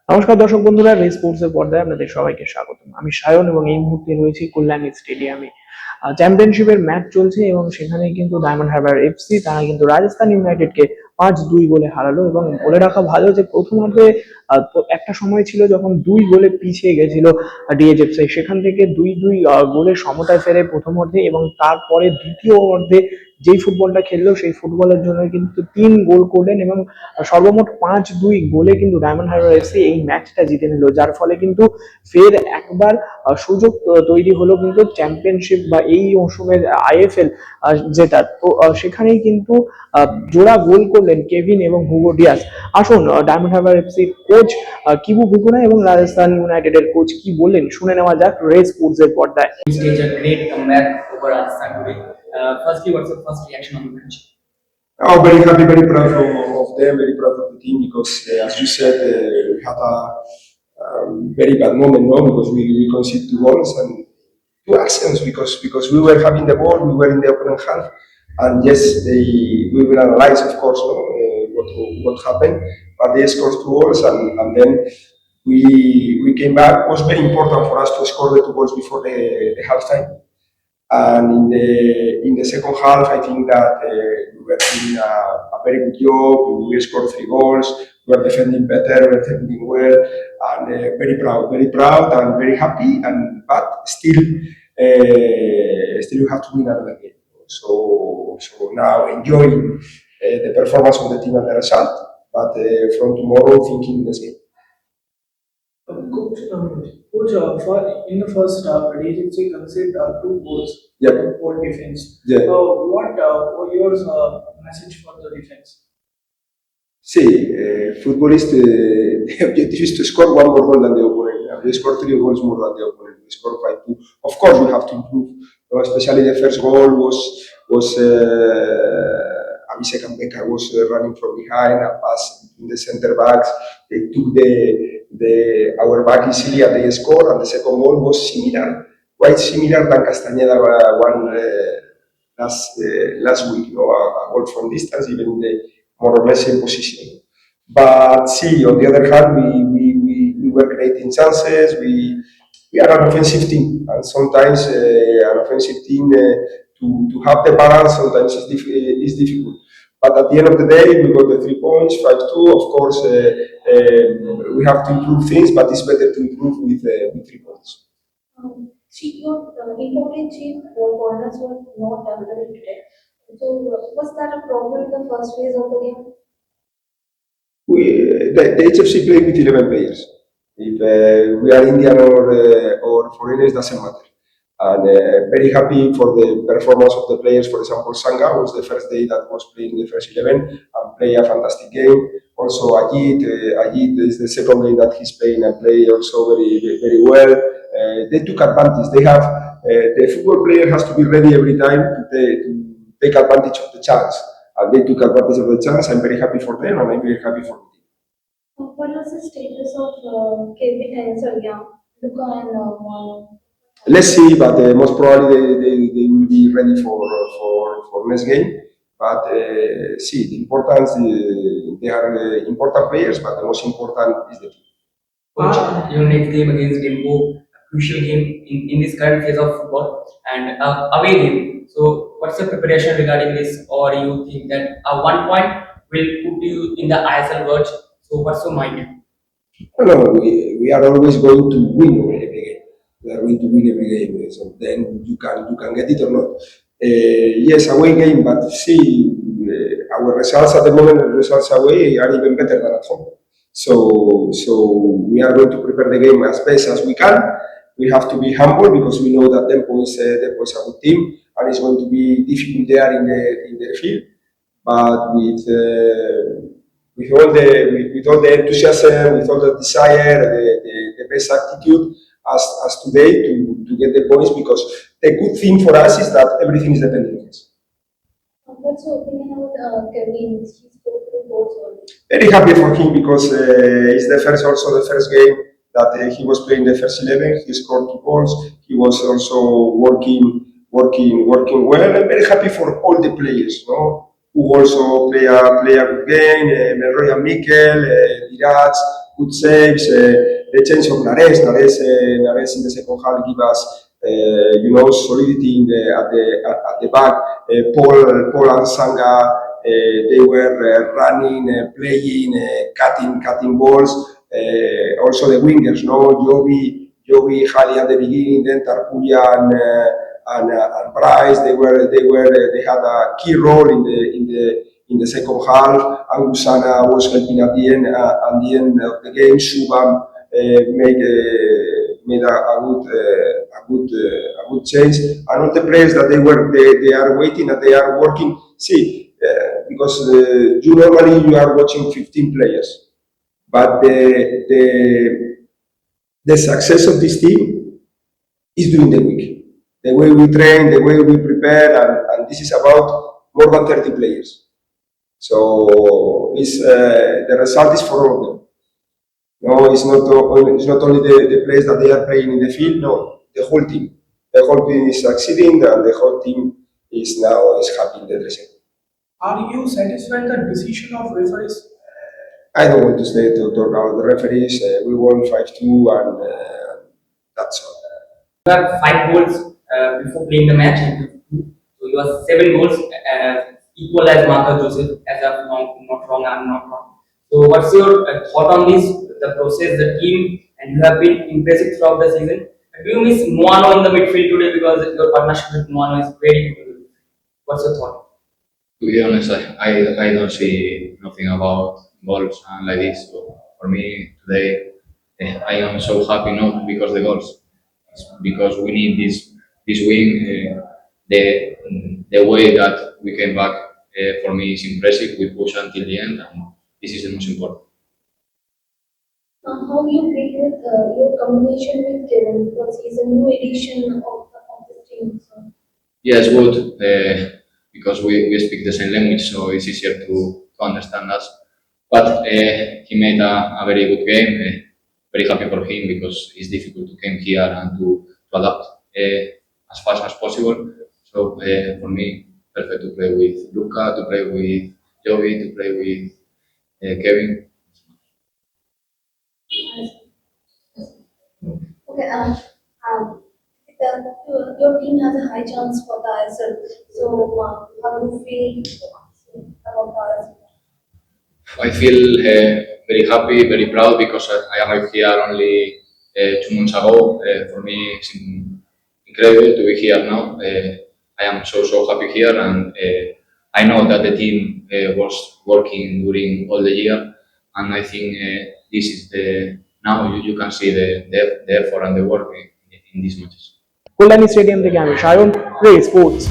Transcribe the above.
নমস্কার দর্শক বন্ধুরা, রেস স্পোর্টসের পর্দায় আপনাদের সবাইকে স্বাগতম। আমি সায়ন এবং এই মুহূর্তে রয়েছি কল্যাণী স্টেডিয়ামে। চ্যাম্পিয়নশিপের ম্যাচ চলছে এবং সেখানে কিন্তু ডায়মন্ড হারবার এফসি তারা কিন্তু রাজস্থান ইউনাইটেডকে 5-2 গোলে হারালো। এবং বলে রাখা ভালো যে প্রথমার্ধে তো একটা সময় ছিল যখন 2 গোলে পিছিয়ে গেছিল ডিএইচএফসি, সেখান থেকে 2-2 গোলের সমতায় ফেরে প্রথমার্ধে, এবং তারপরে দ্বিতীয় অর্ধে যেই ফুটবলটা খেললো সেই ফুটবলের জন্য কিন্তু 3 গোল করলেন এবং সর্বমোট 5-2 গোলে কিন্তু ডায়মন্ড হারবার এফসি এই ম্যাচটা জিতে নিল, যার ফলে কিন্তু ফের একবার সুযোগ তৈরি হলো কিন্তু চ্যাম্পিয়নশিপ বা এই মৌসুমের আইএফএল জেতার। তো সেখানেই কিন্তু জোড়া গোল করলেন কেভিন এবং হুগো ডিয়াস। আসুন ডায়মন্ড হারবার এফসির কোচ কিবু বুকুনা এবং রাজস্থান ইউনাইটেডের কোচ কি বললেন শুনে নেওয়া যাক রেস স্পোর্টস এর পর্দায়। Stage a great comeback over Rajasthan today. Firstly, what's your first reaction on the match? Oh, very happy, very proud of them, very proud of the team because, as you said, we had a very bad moment, no? Because we conceded 2 goals and 2 actions because we were having the ball, we were in the opponent half, and yes, we will analyze, of course, no, what happened, but they scored 2 goals and then we came back. It was very important for us to score the 2 goals before the halftime. And in the second half, I think that we were doing a very good job. We scored 3 goals. We were defending better. We were defending well, and very proud and very happy. But still, we have to win another game. So now enjoying the performance of the team and the result. But from tomorrow, thinking this game. Coach, in the first half, DHFC conceded 2 goals. Yeah. Poor defense. Yeah. What was your message for the defense? See, footballist, the objective is to score 1 more goal than the opponent. We scored 3 goals more than the opponent. We scored 5-2. Of course, we have to improve. Especially the first goal was Abhishek and Becca was running from behind, a pass between the centre backs. They took our back easily and they scored. And the second goal was similar, quite similar than Castañeda one last week. You know, a goal from distance, even in the more or less same position. But see, on the other hand, we were creating chances. We are an offensive team, and sometimes an offensive team to have the balance sometimes is difficult. But at the end of the day, we got the 3 points, 5-2. Of course, we have to improve things, but it's better to improve with 3 points. Your important chief corners were not available today. So, was that a problem in the first phase of the game? The HFC played with 11 players. If we are Indian or foreigners, doesn't matter. And very happy for the performance of the players. For example, Sanga was the first day that was playing the first 11 and played a fantastic game. Also, Ajit is the second game that he's playing and play also very well. They took advantage. They have the football player has to be ready every time to take advantage of the chance. And they took advantage of the chance. I'm very happy for them, and I'm very happy for the team. What was the status of Kevin and Luka and Mono? Let's see, but most probably they will be ready for next game. But see, the importance, they are important players, but the most important is the team. Coach, your next game against Dempo, a crucial game in this current phase of football, and away game. So, what's the preparation regarding this, or you think that 1 point will put you in the ISL verge? So, what's your mind? No, we are always going to win every game. We are going to win every game. So then you can get it or not. Yes, away game, but see, our results at the moment, the results away are even better than at home. So we are going to prepare the game as best as we can. We have to be humble because we know that Dempo is a good team and it's going to be difficult there in the field. But with all the enthusiasm, with all the desire, the best attitude as today to get the points, because the good thing for us is that everything is depending on us. What's your opinion about Kevin? He scored 2 goals already. Very happy for him because it's the first game that he was playing the first 11. He scored 2 goals. He was also working well. I'm very happy for all the players, no? Who also play a good game. Melroy and Mikel, Dirats, good saves. The change of Nares in the second half give us, solidity at the back. Paul and Sanga, they were running, playing, cutting balls. Also the wingers, no, Jovi, Hali at the beginning, then Tarpuya and Bryce. They had a key role in the second half. Angusana was helping at the end. At the end of the game, Shubham made a good change. And all the players that they are waiting and they are working. See, because you normally are watching 15 players, but the success of this team is during the week. The way we train, the way we prepare, and this is about more than 30 players. So the result is for all of them. No, it's not only the players that they are playing in the field. No, the whole team. The whole team is succeeding, and the whole team is happy in the dressing room. Are you satisfied the decision of referees? I don't want to talk about the referees. We won 5-2, and that's all. You have 5 goals before playing the match. So you have 7 goals, equal as Marcus Joseph, as I'm not wrong, I'm not wrong. So what's your thought on this, the process, the team, and you have been impressive throughout the season. Do you miss Moano in the midfield today because your partnership with Moano is very good? What's your thought? To be honest, I don't see nothing about goals and like this. So for me today, I am so happy not because the goals, it's because we need this win. The way that we came back for me is impressive. We push until the end, and this is the most important. How you played with your combination with Kevin because he's a new addition of the team. So. Yes, good. Because we speak the same language, so it's easier to understand us. But he made a very good game. Very happy for him because it's difficult to come here and to adapt as fast as possible. So for me, perfect to play with Luca, to play with Jovi, to play with Kevin. Okay, your team has a high chance for the ISL. So how do you feel about the ISL? I feel very happy, very proud because I arrived here only 2 months ago. For me, it's incredible to be here now. I am so happy here, and I know that the team was working during all the year, and I think this is now you can see the effort and the work in these matches. Kalyani stadium থেকে আমি সায়ন, রে sports.